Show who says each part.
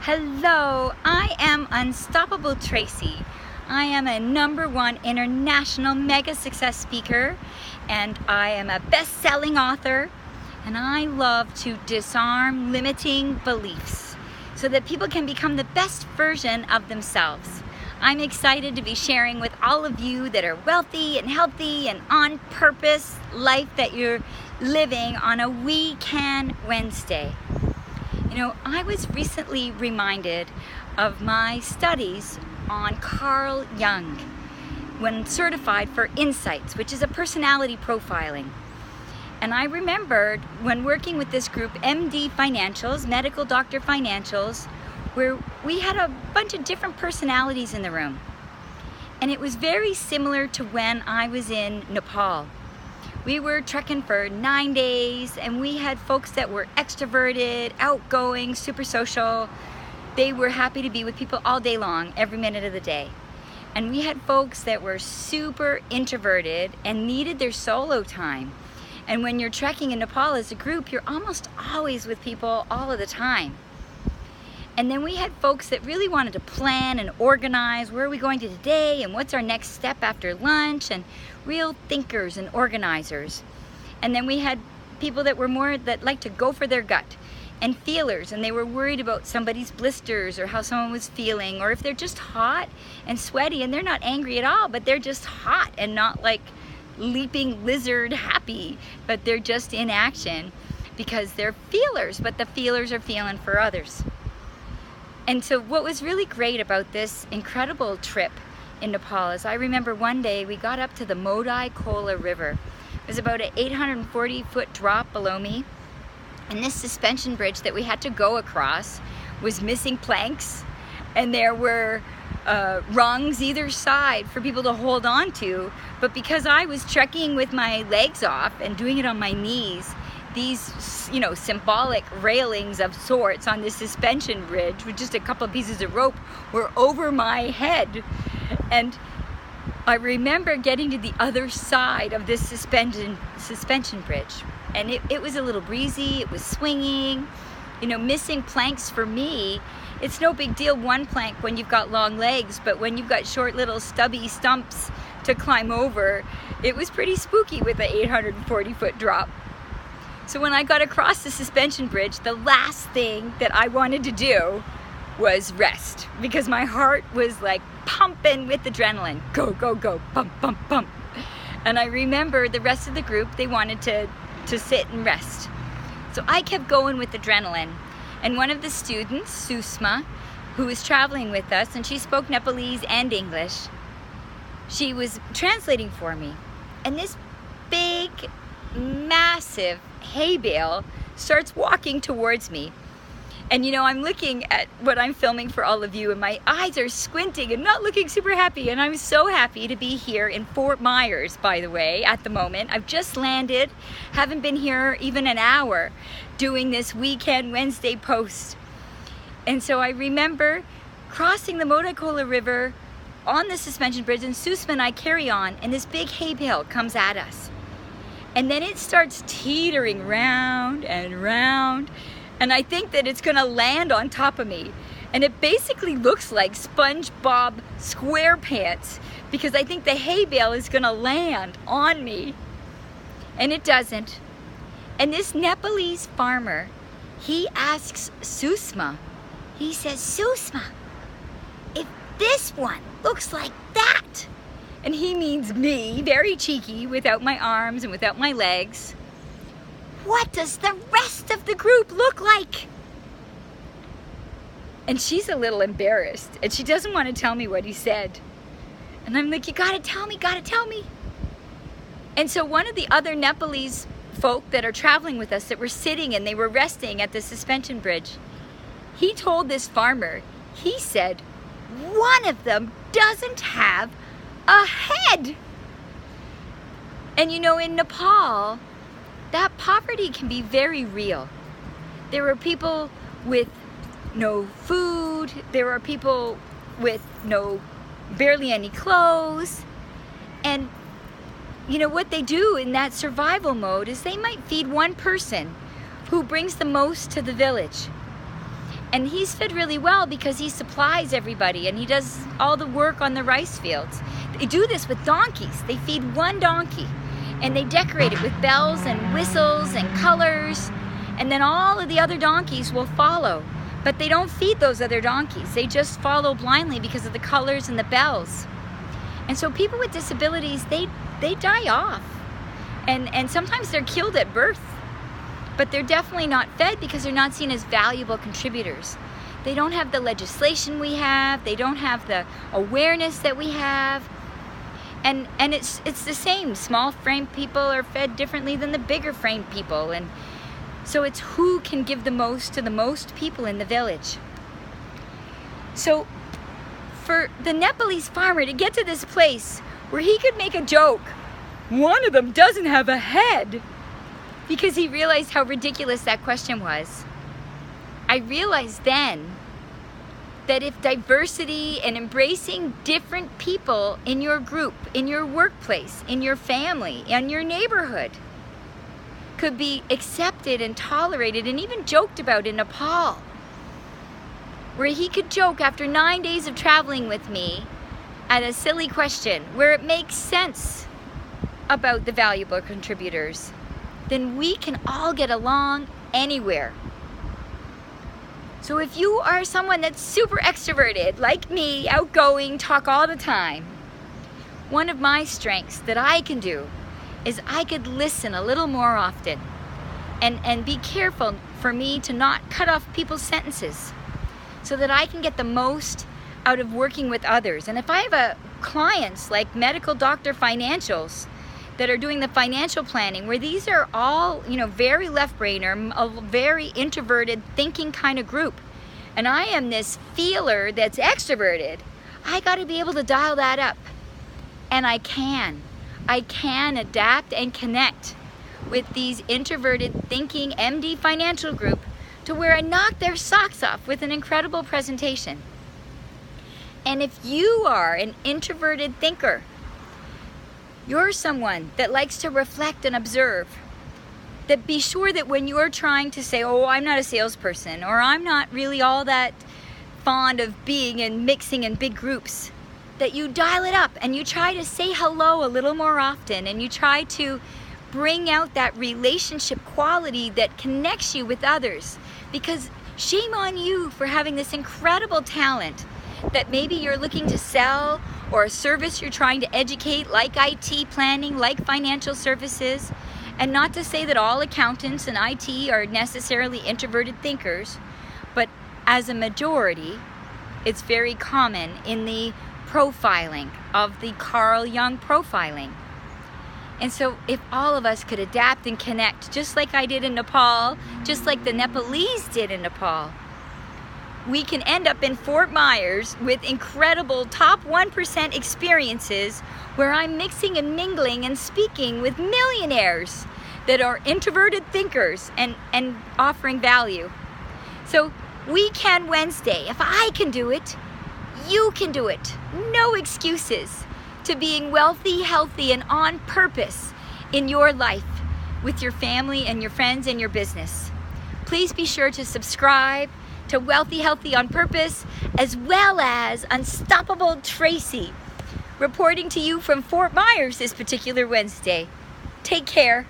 Speaker 1: Hello, I am Unstoppable Tracy. I am a #1 international mega success speaker, and I am a best-selling author, and I love to disarm limiting beliefs so that people can become the best version of themselves. I'm excited to be sharing with all of you that are wealthy and healthy and on purpose life that you're living on a We Can Wednesday. You know, I was recently reminded of my studies on Carl Jung when certified for Insights, which is a personality profiling. And I remembered when working with this group, MD Financials, Medical Doctor Financials, where we had a bunch of different personalities in the room. And it was very similar to when I was in Nepal. We were trekking for 9 days, and we had folks that were extroverted, outgoing, super social. They were happy to be with people all day long, every minute of the day. And we had folks that were super introverted and needed their solo time. And when you're trekking in Nepal as a group, you're almost always with people all of the time. And then we had folks that really wanted to plan and organize, where are we going to today and what's our next step after lunch, and real thinkers and organizers. And then we had people that were more that like to go for their gut, and feelers, and they were worried about somebody's blisters or how someone was feeling, or if they're just hot and sweaty and they're not angry at all, but they're just hot and not like leaping lizard happy, but they're just in action because they're feelers, but the feelers are feeling for others. And so what was really great about this incredible trip in Nepal is I remember one day we got up to the Modai Kola River. It was about an 840-foot drop below me. And this suspension bridge that we had to go across was missing planks, and there were rungs either side for people to hold on to. But because I was trekking with my legs off and doing it on my knees, these, you know, symbolic railings of sorts on this suspension bridge with just a couple of pieces of rope were over my head. And I remember getting to the other side of this suspension bridge, and it was a little breezy, it was swinging, you know, missing planks for me. It's no big deal, one plank when you've got long legs, but when you've got short little stubby stumps to climb over, it was pretty spooky with an 840-foot drop. So when I got across the suspension bridge, the last thing that I wanted to do was rest, because my heart was like pumping with adrenaline. Go, go, go, pump, pump, pump. And I remember the rest of the group, they wanted to sit and rest. So I kept going with adrenaline. And one of the students, Susma, who was traveling with us, and she spoke Nepalese and English, she was translating for me. And this big, massive hay bale starts walking towards me. And you know, I'm looking at what I'm filming for all of you, and my eyes are squinting and not looking super happy. And I'm so happy to be here in Fort Myers, by the way, at the moment. I've just landed, haven't been here even an hour, doing this We Can Wednesday post. And so I remember crossing the Modai Kola River on the suspension bridge, and Susma and I carry on, and this big hay bale comes at us. And then it starts teetering round and round, and I think that it's gonna land on top of me. And it basically looks like SpongeBob SquarePants, because I think the hay bale is gonna land on me. And it doesn't. And this Nepalese farmer, he asks Susma, he says, "Susma, if this one looks like that," and he means me, very cheeky, without my arms and without my legs, "what does the rest of the group look like?" And she's a little embarrassed, and she doesn't want to tell me what he said. And I'm like, you gotta tell me, gotta tell me. And so one of the other Nepalese folk that are traveling with us, that were sitting and they were resting at the suspension bridge, he told this farmer, he said, "one of them doesn't have a head." And you know, in Nepal, that poverty can be very real. There are people with no food, there are people with barely any clothes, and you know what they do in that survival mode is they might feed one person who brings the most to the village. And he's fed really well because he supplies everybody and he does all the work on the rice fields. They do this with donkeys. They feed one donkey and they decorate it with bells and whistles and colors, and then all of the other donkeys will follow. But they don't feed those other donkeys. They just follow blindly because of the colors and the bells. And so people with disabilities, they die off. And sometimes they're killed at birth. But they're definitely not fed because they're not seen as valuable contributors. They don't have the legislation we have. They don't have the awareness that we have. And it's the same. Small frame people are fed differently than the bigger frame people. And so it's who can give the most to the most people in the village. So for the Nepalese farmer to get to this place where he could make a joke, one of them doesn't have a head, because he realized how ridiculous that question was. I realized then that if diversity and embracing different people in your group, in your workplace, in your family, in your neighborhood, could be accepted and tolerated and even joked about in Nepal, where he could joke after 9 days of traveling with me at a silly question where it makes sense about the valuable contributors, then we can all get along anywhere. So if you are someone that's super extroverted, like me, outgoing, talk all the time, one of my strengths that I can do is I could listen a little more often and be careful for me to not cut off people's sentences so that I can get the most out of working with others. And if I have clients like medical doctor financials that are doing the financial planning, where these are all, very left-brainer, a very introverted thinking kind of group, and I am this feeler that's extroverted, I got to be able to dial that up. And I can adapt and connect with these introverted thinking MD financial group to where I knock their socks off with an incredible presentation. And if you are an introverted thinker, you're someone that likes to reflect and observe, that be sure that when you're trying to say, oh, I'm not a salesperson, or I'm not really all that fond of being and mixing in big groups, that you dial it up and you try to say hello a little more often, and you try to bring out that relationship quality that connects you with others. Because shame on you for having this incredible talent that maybe you're looking to sell, or a service you're trying to educate, like IT planning, like financial services. And not to say that all accountants and IT are necessarily introverted thinkers, but as a majority, it's very common in the profiling of the Carl Jung profiling. And so if all of us could adapt and connect, just like I did in Nepal, just like the Nepalese did in Nepal, we can end up in Fort Myers with incredible top 1% experiences where I'm mixing and mingling and speaking with millionaires that are introverted thinkers and offering value. So We Can Wednesday. If I can do it, you can do it. No excuses to being wealthy, healthy, and on purpose in your life with your family and your friends and your business. Please be sure to subscribe to Wealthy, Healthy, on Purpose, as well as Unstoppable Tracy, reporting to you from Fort Myers this particular Wednesday. Take care.